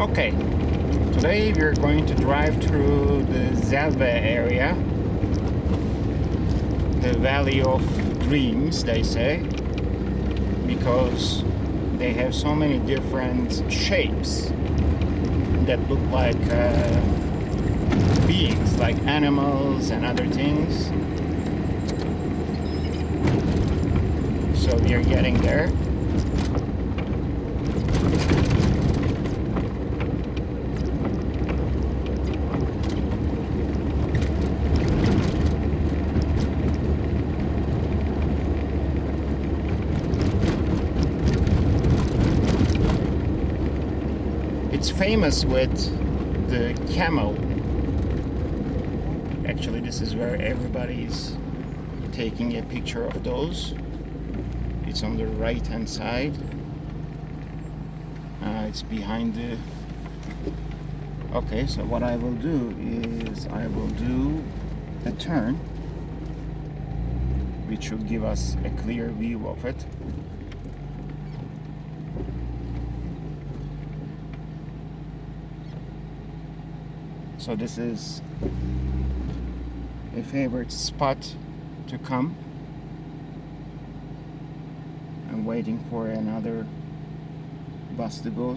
Okay, today we're going to drive through the Zelve area, the Valley of Dreams, they say, because they have so many different shapes that look like beings, like animals and other things. So we are getting there. It's famous with the camel. Actually, this is where everybody's taking a picture of those. It's on the right hand side. It's behind the... Okay, so what I will do is I will do a turn, which should give us a clear view of it. So this is a favorite spot to come. I'm waiting for another bus to go.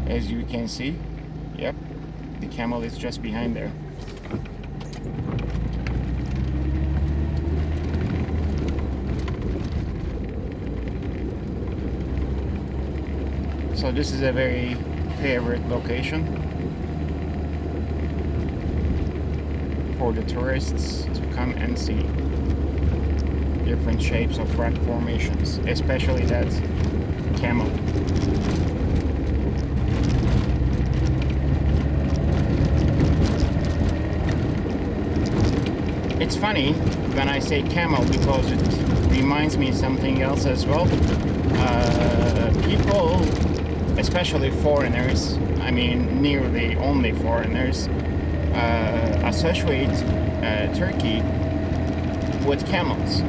As you can see, yep, the camel is just behind there. So this is a very favorite location for the tourists to come and see different shapes of rock formations, especially that camel. It's funny when I say camel because it reminds me of something else as well. People, especially foreigners, I mean nearly only foreigners, associate Turkey with camels,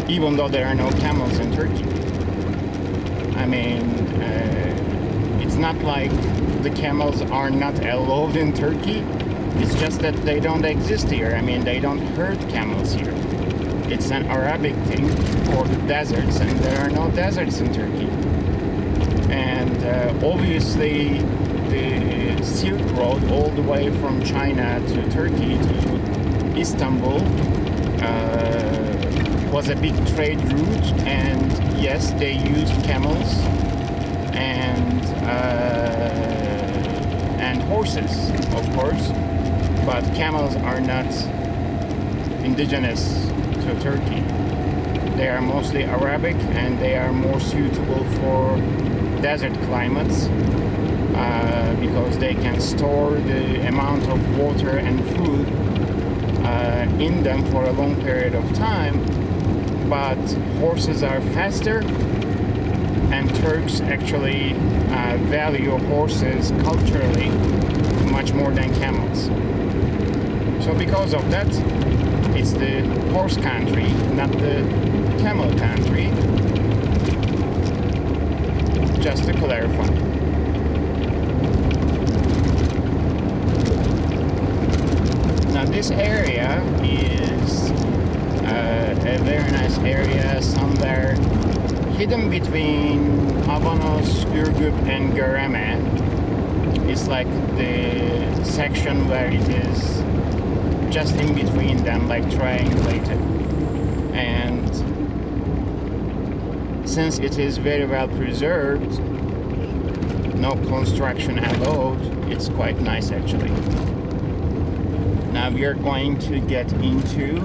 even though there are no camels in Turkey. I mean, it's not like the camels are not allowed in Turkey, it's just that they don't exist here. I mean, they don't herd camels here. It's an Arabic thing for the deserts, and there are no deserts in Turkey. And obviously the Silk Road all the way from China to Turkey to Istanbul was a big trade route, and yes, they used camels and horses, of course, but camels are not indigenous to Turkey. They are mostly Arabic, and they are more suitable for desert climates because they can store the amount of water and food in them for a long period of time. But horses are faster, and Turks actually value horses culturally much more than camels. So because of that, it's the horse country, not the camel country. Just to clarify. Now this area is a very nice area, somewhere hidden between Avanos, Ürgüp and Göreme. It's like the section where it is just in between them, like triangulated. And since it is very well preserved, no construction allowed, it's quite nice actually. Now we are going to get into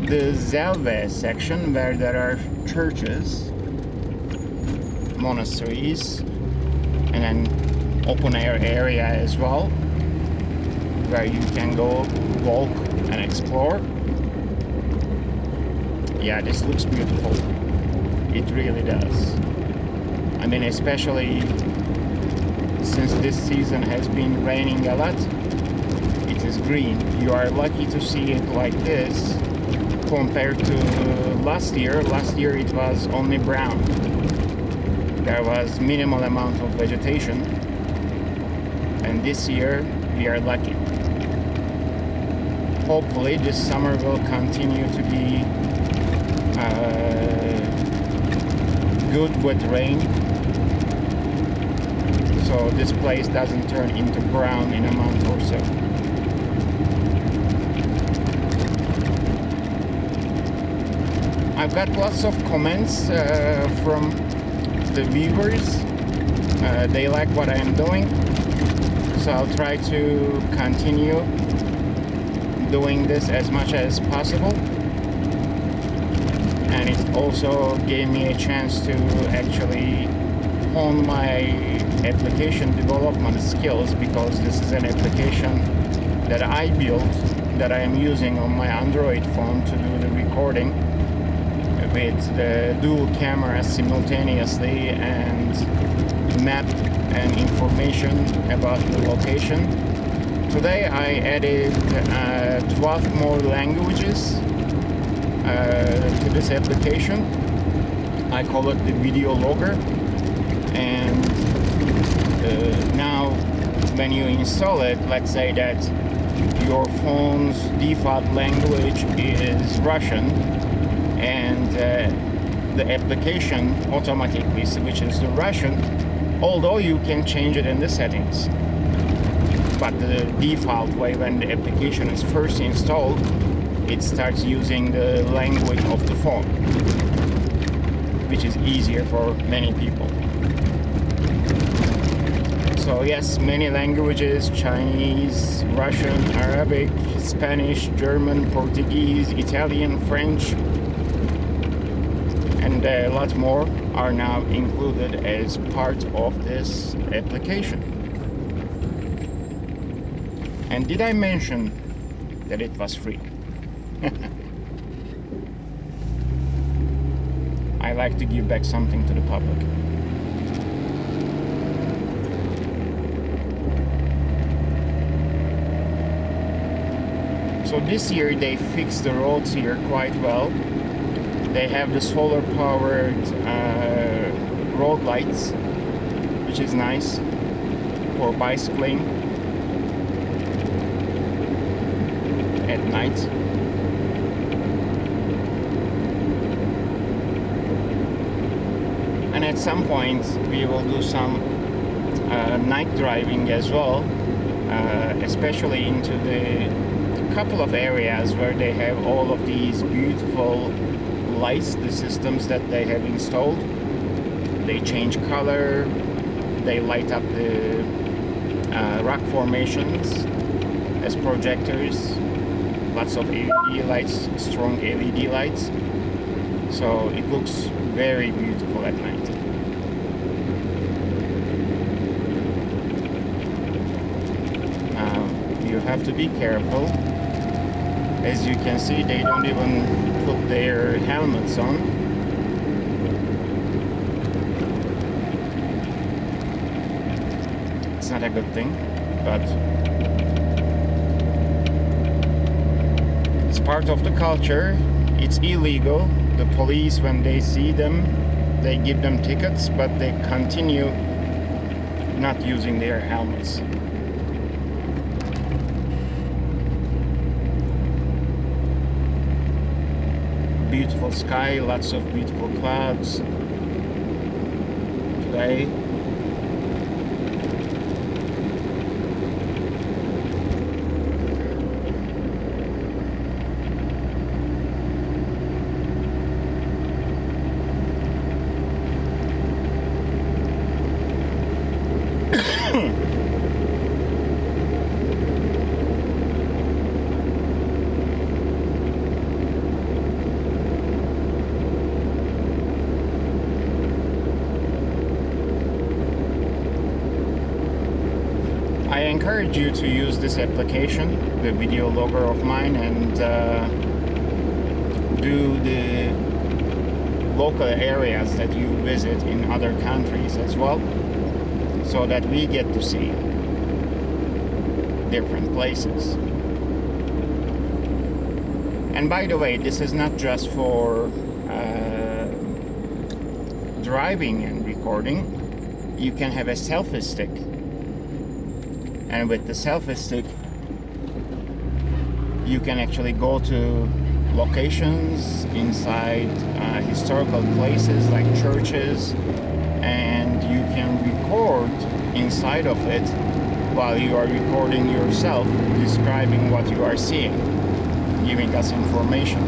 the Zelve section where there are churches, monasteries, and an open air area as well where you can go walk and explore. Yeah, this looks beautiful. It really does. I mean, especially since this season has been raining a lot, it is green. You are lucky to see it like this compared to last year. Last year it was only brown. There was minimal amount of vegetation, and this year we are lucky. Hopefully this summer will continue to be good with rain, so this place doesn't turn into brown in a month or so. I've got lots of comments from the viewers. They like what I am doing, so I'll try to continue doing this as much as possible. And it also gave me a chance to actually hone my application development skills, because this is an application that I built, that I am using on my Android phone to do the recording with the dual cameras simultaneously and map and information about the location. Today I added 12 more languages to this application. I call it the video logger, and now when you install it, let's say that your phone's default language is Russian, and the application automatically switches to Russian, although you can change it in the settings. But the default way, when the application is first installed, it starts using the language of the phone, which is easier for many people. So yes, many languages: Chinese, Russian, Arabic, Spanish, German, Portuguese, Italian, French, and a lot more are now included as part of this application. And did I mention that it was free? I like to give back something to the public. So this year they fixed the roads here quite well. They have the solar powered road lights, which is nice for bicycling at night. And at some point we will do some night driving as well, especially into the couple of areas where they have all of these beautiful lights, the systems that they have installed. They change color, they light up the rock formations as projectors, lots of LED lights, strong LED lights, so it looks very beautiful at night. You have to be careful. As you can see, they don't even put their helmets on. It's not a good thing, but it's part of the culture. It's illegal. The police, when they see them, they give them tickets, but they continue not using their helmets. Beautiful sky, lots of beautiful clouds today. I encourage you to use this application, the video logger of mine, and do the local areas that you visit in other countries as well, so that we get to see different places. And by the way, this is not just for driving and recording. You can have a selfie stick, and with the selfie stick you can actually go to locations inside historical places like churches, and you can record inside of it while you are recording yourself, describing what you are seeing, giving us information.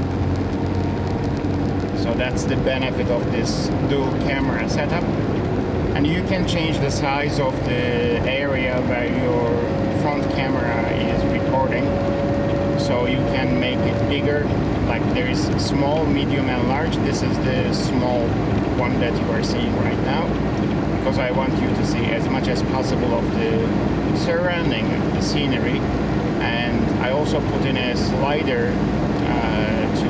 So that's the benefit of this dual camera setup. And you can change the size of the area where your front camera is recording. So you can make it bigger, like there is small, medium and large. This is the small one that you are seeing right now, because I want you to see as much as possible of the surrounding, the scenery. And I also put in a slider to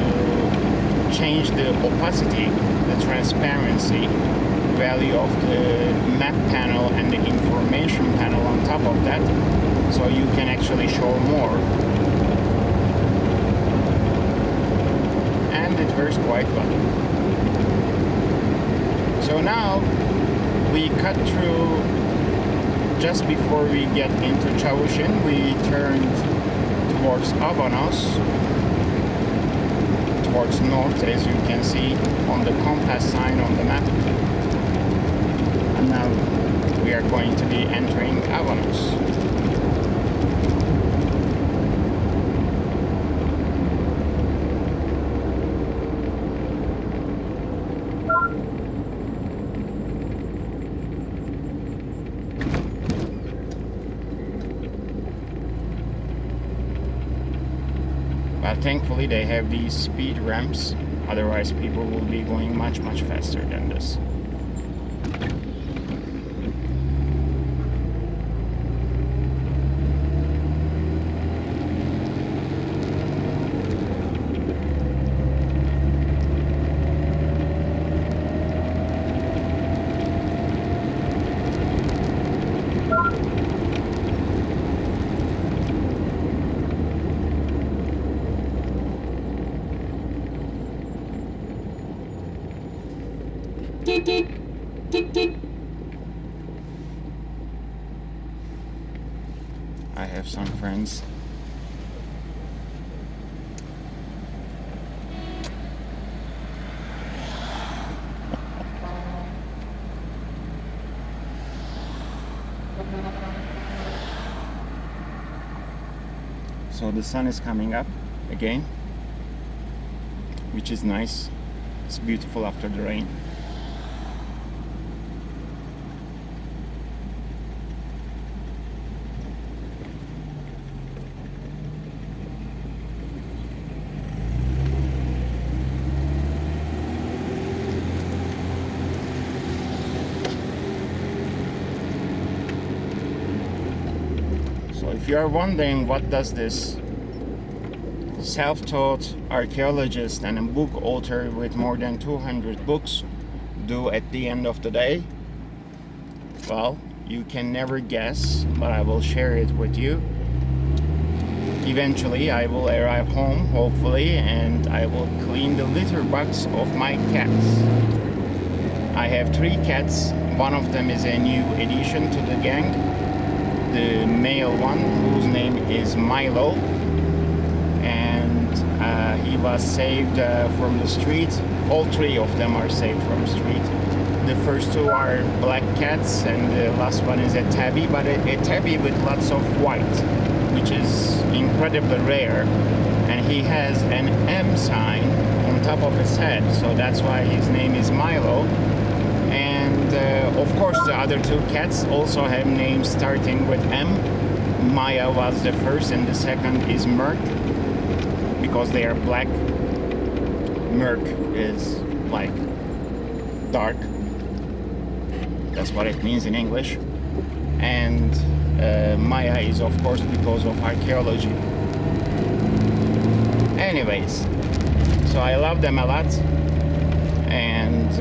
change the opacity, the transparency value of the map panel and the information panel on top of that, so you can actually show more. And it works quite well. So now we cut through, just before we get into Chavushin, we turned towards Avanos, towards north, as you can see on the compass sign on the map. And now we are going to be entering Avanos. But thankfully they have these speed ramps, otherwise people will be going much faster than this. I have some friends. So the sun is coming up again, which is nice. It's beautiful after the rain. So if you are wondering what does this self-taught archaeologist and a book author with more than 200 books do at the end of the day, well, you can never guess, but I will share it with you. Eventually I will arrive home, hopefully, and I will clean the litter box of my cats. I have 3 cats. One of them is a new addition to the gang, the male one, whose name is Milo, and he was saved from the street. All 3 of them are saved from the street. The first 2 are black cats, and the last one is a tabby, but a tabby with lots of white, which is incredibly rare. And he has an M sign on top of his head, so that's why his name is Milo. And of course the other 2 cats also have names starting with M. Maya was the first, and the second is Merc, because they are black. Merc is like dark. That's what it means in English. And Maya is of course because of archaeology. Anyways, so I love them a lot, and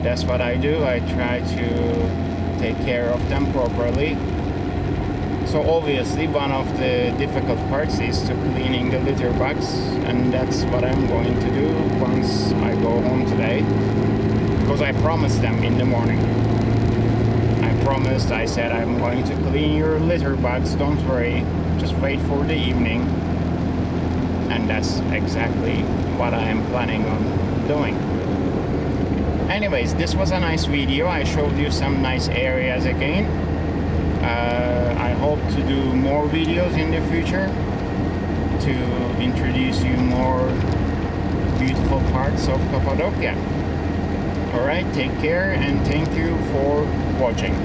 that's what I do. I try to take care of them properly. So obviously one of the difficult parts is to cleaning the litter box, and that's what I'm going to do once I go home today, because I promised them in the morning. I said I'm going to clean your litter box, don't worry, just wait for the evening. And that's exactly what I am planning on doing. Anyways, this was a nice video. I showed you some nice areas again. I hope to do more videos in the future to introduce you more beautiful parts of Cappadocia. Alright, take care and thank you for watching.